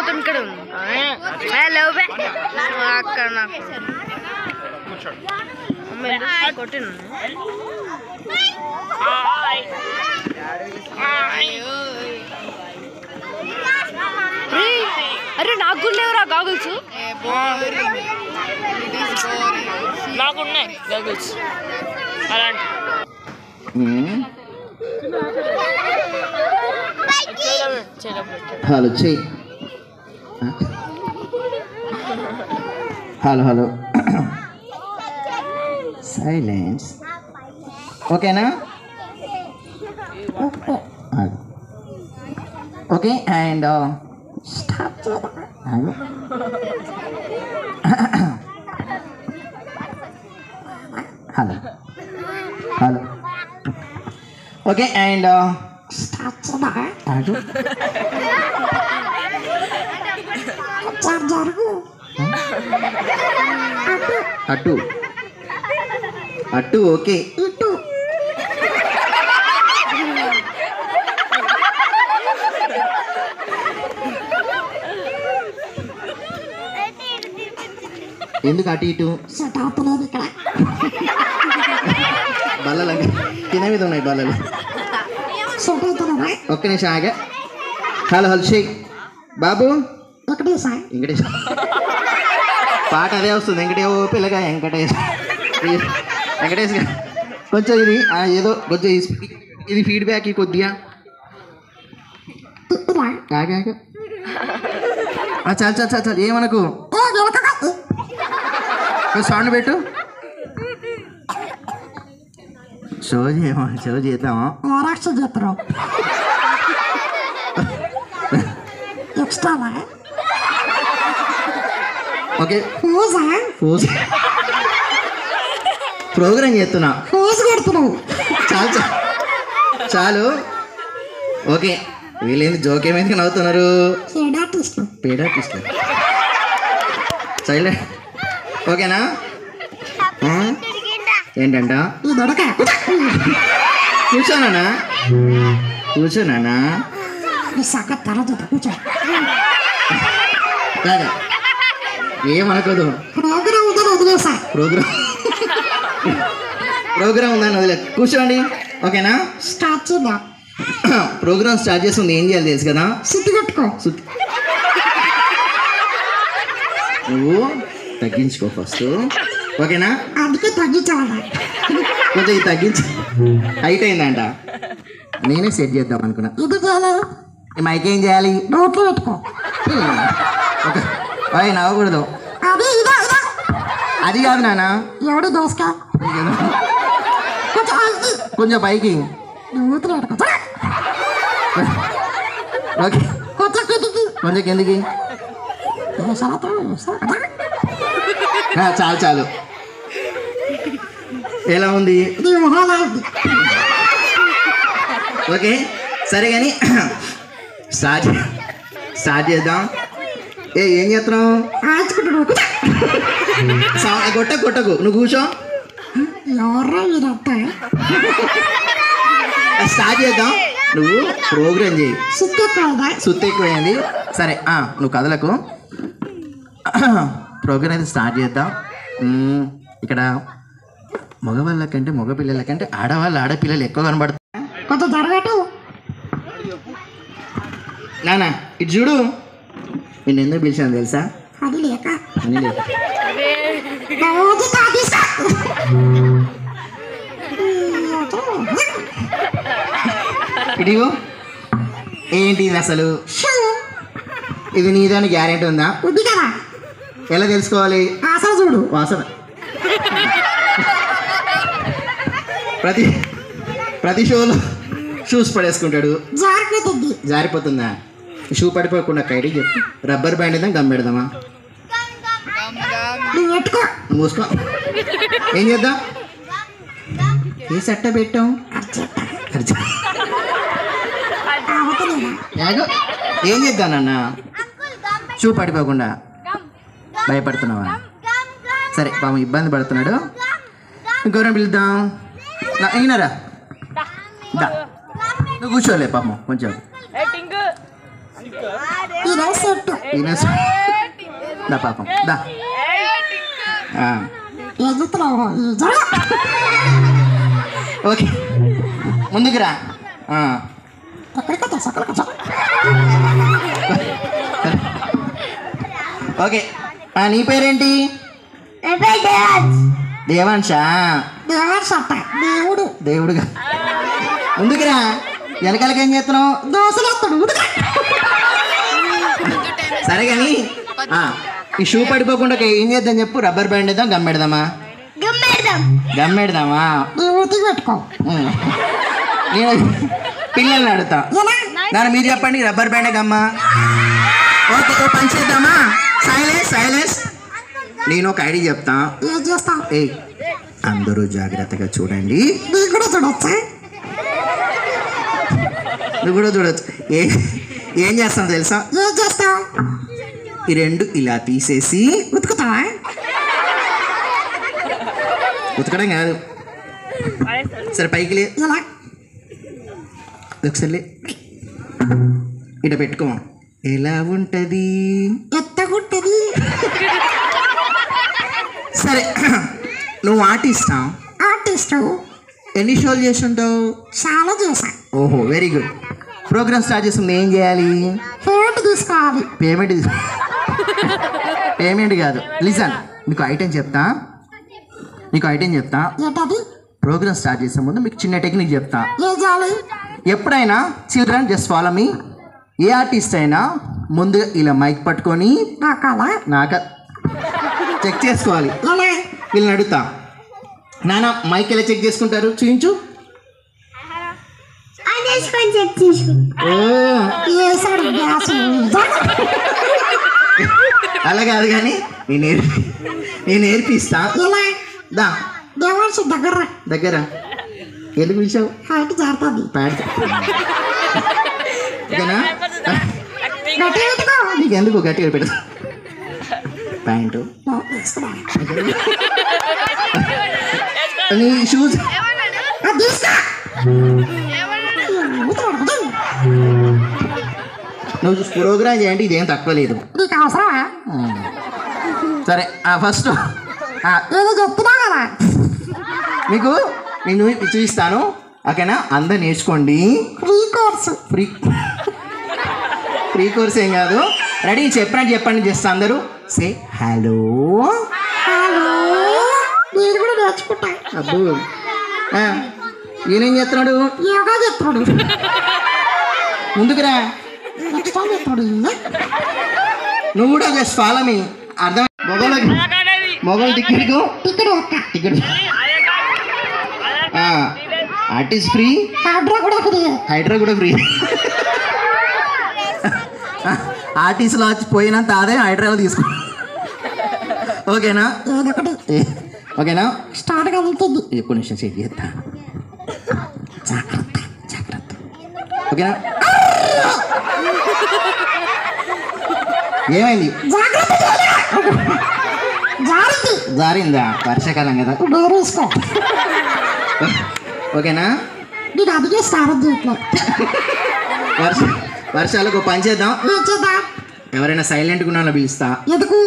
మొత్తం ఇక్కడ ఉంది. అక్కడ నాకు కొట్టిన అరే నాకు కూడా లేవురా గాగుల్స్. నాకున్నాయి గాగుల్స్ అలాంటి. హలో చెయ్యి. Hello hello silence. ఓకేనా? Okay and start. Hello hello okay and start. అటు అటు ఓకే. ఇటు ఎందుకు అటు ఇటు బల్లలు తిన మీద ఉన్నాయి బల్లలు. ఒక్క నిమిషం ఆగా. హలో హలో షేక్ బాబు. వెంకటేష్ పాట అదే వస్తుంది. వెంకటేశ్ పిల్లగా వెంకటేష్ వెంకటేష్ కొంచెం ఇది ఏదో కొంచెం ఇది ఫీడ్బ్యాక్ కొద్దిగా చాలు చాలు చాలు చాలు ఏమనకు. సౌండ్ పెట్టు. షో చేద్దామా? చేస్తాం ఓకే. ప్రోగ్రామ్ చేస్తున్నా. చాలు చాలు ఓకే. వీళ్ళేంది జోకేమైంది నవ్వుతున్నారు? పేడార్టిస్ట్ సైలెంట్. ఓకేనా? ఏంటంట? కూర్చోనా కూర్చోనా? కాదా ఏమనుకోదు. ప్రోగ్రామ్ ఉందని వదిలే. కూర్చోండి. ఓకేనా? స్టార్ట్ చేద్దాం. ప్రోగ్రామ్ స్టార్ట్ చేస్తుంది. ఏం చేయాలి తెలుసు కదా? సుత్తి కట్టుకో. నువ్వు తగ్గించుకో ఫస్ట్. ఓకేనా? అందుకే తగ్గించాలి. కొంచెం ఇది తగ్గించి హైట్ అయిందంట. నేనే సెట్ చేద్దాం అనుకున్నా. మైక్ ఏం చేయాలి? నోట్లో పెట్టుకో. ఓకే నవ్వకూడదు. అది కాదు నాన్న. ఎవడు దోసకా? కొంచెం పైకి. ఓకే కొంచెం కిందికి. చాలు చాలు. ఎలా ఉంది? ఓకే సరే కానీ స్టార్ట్ చేద్దాం. ఏం చేస్తున్నావు? కొట్టకు నువ్వు కూర్చో. స్టార్ట్ చేద్దాం. నువ్వు ప్రోగ్రామ్ చేయి. సుత్తి ఎక్కువైంది. సరే నువ్వు కదలకు. ప్రోగ్రామ్ అయితే స్టార్ట్ చేద్దాం. ఇక్కడ మగవాళ్ళకంటే మగపిల్లలకంటే ఆడపిల్లలు ఎక్కువ కనబడతారు. కొంచెం జరగటు నానా. ఇటు చూడు. నేను ఎందుకు పిలిచాను తెలుసా? అది లేక ఇదిగో ఏంటి ఇది అసలు? ఇది నీదని గ్యారెంటీ ఉందా? ఎలా తెలుసుకోవాలి? చూడు వాసన. ప్రతి షోలో షూస్ పడేసుకుంటాడు. జారిపోతుందా? షూ పడిపోకుండా కైడి చెప్పు. రబ్బర్ బ్యాండ్ ఏదా గమ్ పెడదామా? మూసుకో. ఏం చేద్దాం? ఏ సట్ట పెట్టాం? ఏం చేద్దానన్న? షూ పడిపోకుండా భయపడుతున్నావా? సరే పాపం ఇబ్బంది పడుతున్నాడు. ఇంకెవరైనా పిలుద్దాం. అయినారా నువ్వు కూర్చోలే పాపం కొంచెం. దా పాపం దా. ఓకే ముందుకు రా. ఓకే నీ పేరేంటి? దేవాంశా. దేవుడుగా ముందుకురా. వెనకాలకి ఏం చేస్తున్నావు? సరే కానీ ఈ షూ పడిపోకుండా ఏం చేద్దాం చెప్పు. రబ్బర్ బ్యాండ్ వేద్దాం, గమ్ పెడదామా? గమ్ పెడదామా? నేను పిల్లల్ని అడుగుతా. దాన్ని మీరు చెప్పండి. Rubber band గమ్మా? ఓకే పని చేద్దామా? Silence silence. నేను ఒక ఐడియా చెప్తా. ఏ అందరూ జాగ్రత్తగా చూడండి. నువ్వు కూడా చూడొచ్చు. ఏం చేస్తాను తెలుసా? ఈ రెండు ఇలా తీసేసి ఉతుకుతావా? ఉతకడం కాదు. సరే పైకి లే. ఒకసారి ఇట పెట్టుకో. ఎలా ఉంటది? ఎత్తగుంటది. సరే నువ్వు ఆర్టిస్టా? ఆర్టిస్టు. ఎన్ని షోలు చేస్తుంటావు? చాలా చేసా. ఓహో వెరీ గుడ్. ప్రోగ్రామ్ స్టార్ట్ చేస్తుంది ఏం చేయాలి? పేమెంట్ తీసుకోవాలి. పేమెంట్ కాదు. లిసన్, నీకు ఐటెం చెప్తా. ప్రోగ్రామ్ స్టార్ట్ చేసే ముందు మీకు చిన్న టెక్నిక్ చెప్తా. ఎప్పుడైనా చిల్డ్రన్ జస్ట్ ఫాలో మీ. ఏ ఆర్టిస్ట్ అయినా ముందు ఇలా మైక్ పట్టుకొని నాక చెక్ చేసుకోవాలి. వీళ్ళని అడుగుతా. నాన్న మైక్ ఎలా చెక్ చేసుకుంటారు? చూపించు. అలా కాదు కానీ నేను నేర్పిస్తా. దా దగ్గర ఎందుకు పిలిచావు? ఓకేనా? నీకెందుకు గట్టిగా పెడతా ప్యాంటు. నీ షూస్ నువ్వు ప్రోగ్రామ్ చేయండి. ఇదేం తక్కువ లేదు. సరే ఫస్ట్ మీకు నేను చూపిస్తాను. ఓకేనా? అందరు నేర్చుకోండి. ఫ్రీ కోర్స్ ఏం కాదు. రెడీ? చెప్పండి జస్ట్ అందరూ సే హలో. అబ్బో ఈయనేం చేస్తున్నాడు? ముందుకురా. నువ్వు కూడా జస్ట్ ఫాలో మీ. అర్థం? మొగలు టికెట్ ఆర్టిస్ట్ ఫ్రీ, హైడ్రా కూడా ఫ్రీ. ఆర్టిస్ట్లో వచ్చి పోయినంత ఆదాయం హైడ్రాలో తీసుకో. ఓకేనా? స్టార్ట్ కలుగుతుంది. ఎప్పుడు నిమిషం చెక్ చేస్తా. జాగ్రత్త. ఓకేనా? ఏమైంది? జారిందా? వర్షాకాలం కదా. ఓకేనా? వర్షాలకు పని చేద్దాం. ఎవరైనా సైలెంట్గా ఉన్నా పిలుస్తా. ఎందుకు?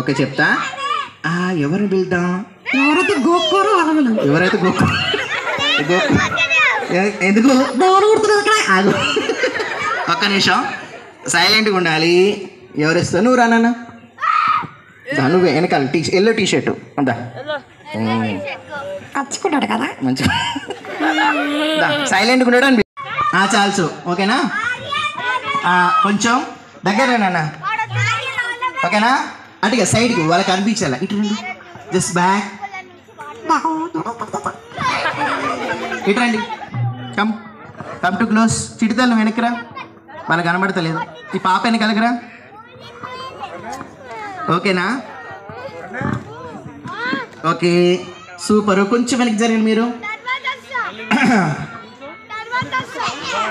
ఓకే చెప్తా. ఎవరిని పిలుద్దాం? ఎవరైతే గోక్కూర ఎందుకు? ఒక్క నిమిషం సైలెంట్గా ఉండాలి. ఎవరిస్తా? నువ్వు రానా? నువ్వు వెనకాల ఎల్లో టీషర్టు అంతా కచ్చుకుంటాడు కదా మంచిగా. సైలెంట్గా ఉన్నాడు అని చాల్సు. ఓకేనా? కొంచెం దగ్గర నాన్న. ఓకేనా? అటుగా సైడ్కి వాళ్ళకి అనిపించాలి. ఇటు రండి. Just back. ఇటు రండి. Come to close. చిటితలు వెనక్కిరా. వాళ్ళకి కనబడతలేదు. ఈ పాప వెనకలకరా. ఓకేనా? Okay super. కొంచెం వెనక్కి జరగండి మీరు.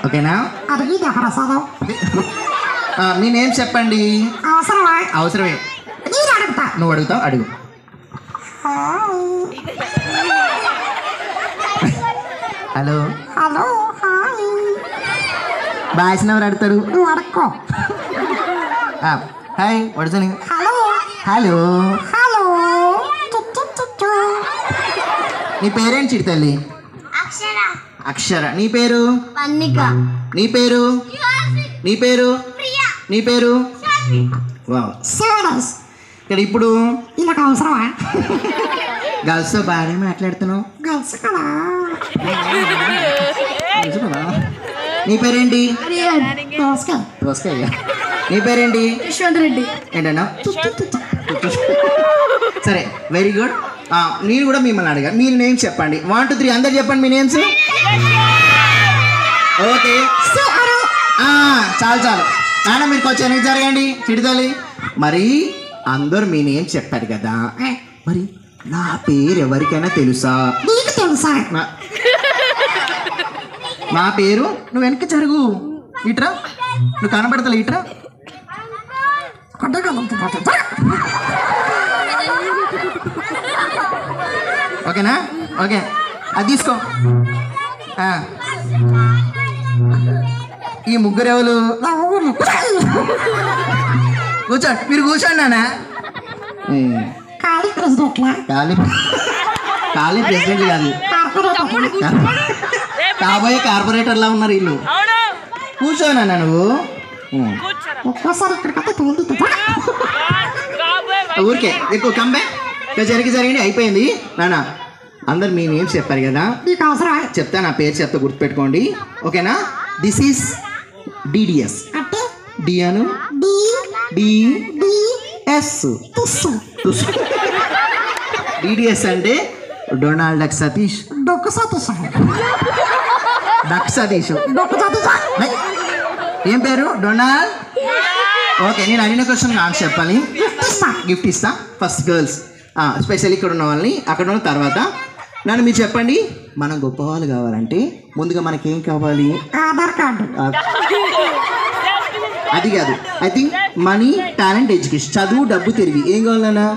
ఓకేనా? మీ నేమ్ చెప్పండి. అవసరమే. నువ్వు అడుగుతావు. అడుగు. హలో బాయ్స్ ఎవరు అడుగుతారు? నువ్వు అడుక్కో. Hi what's your name? Hello hello. నీ పేరేంటి చిట్టి తల్లి? అక్షర. నీ పేరు? నీ పేరు? నీ పేరు? నీ పేరు? వావ్ ఇక్కడ ఇప్పుడు గర్ల్స్ తో బాగానే మాట్లాడుతున్నావు. నీ పేరేంటి? నీ పేరేంటి? యశ్వంత్ రెడ్డి. ఏంటన్నా? సరే వెరీ గుడ్. నేను కూడా మిమ్మల్ని అడిగా, మీ నేమ్స్ చెప్పండి. 1 2 3 అందరు చెప్పండి మీ నేమ్స్. ఓకే చాలు చాలు నాన్న, మీరు కొంచెం వెనక్కి జరగండి. చిడితల్లి మరి అందరు మీ నేమ్స్ చెప్పారు కదా, మరి నా పేరు ఎవరికైనా తెలుసా? నా పేరు, నువ్వు వెనక్కి జరుగు, ఇట్రా, నువ్వు కనబడతలే, ఇట్రా. ఓకేనా? ఓకే అది తీసుకో. ఈ ముగ్గురు ఎవరు? కూర్చోండి, మీరు కూర్చోండి నాన్న. ఖాళీ ప్రెసిడెంట్ కాదు, కాబోయే కార్పొరేటర్లా ఉన్నారు వీళ్ళు. కూర్చోనన్నా నువ్వు. ఊరికే ఎక్కువ కంబే జరిగింది అయిపోయింది. నాన్న అందరు మీ నేమ్స్ చెప్పారు కదా, చెప్తా, నా పేరు చెప్తా, గుర్తుపెట్టుకోండి. ఓకేనా? This is DDS. డి అను. డిఎస్. డిడిఎస్ అంటే Donald Duck Satish. Duck Satish ఏం పేరు? డొనాల్డ్. ఓకే, నేను అడిగిన క్వశ్చన్ ఆన్సర్ చెప్పాలి. గిఫ్ట్ ఇస్తా. ఫస్ట్ గర్ల్స్, స్పెషల్ ఇక్కడ ఉన్న వాళ్ళని, అక్కడ ఉన్న తర్వాత నన్ను మీరు చెప్పండి. మనం గొప్పవాళ్ళు కావాలంటే ముందుగా మనకేం కావాలి? ఆధార్ కార్డు. అది కాదు, I think money, talent, education, చదువు, డబ్బు, తెలివి. ఏం కావాలన్నా?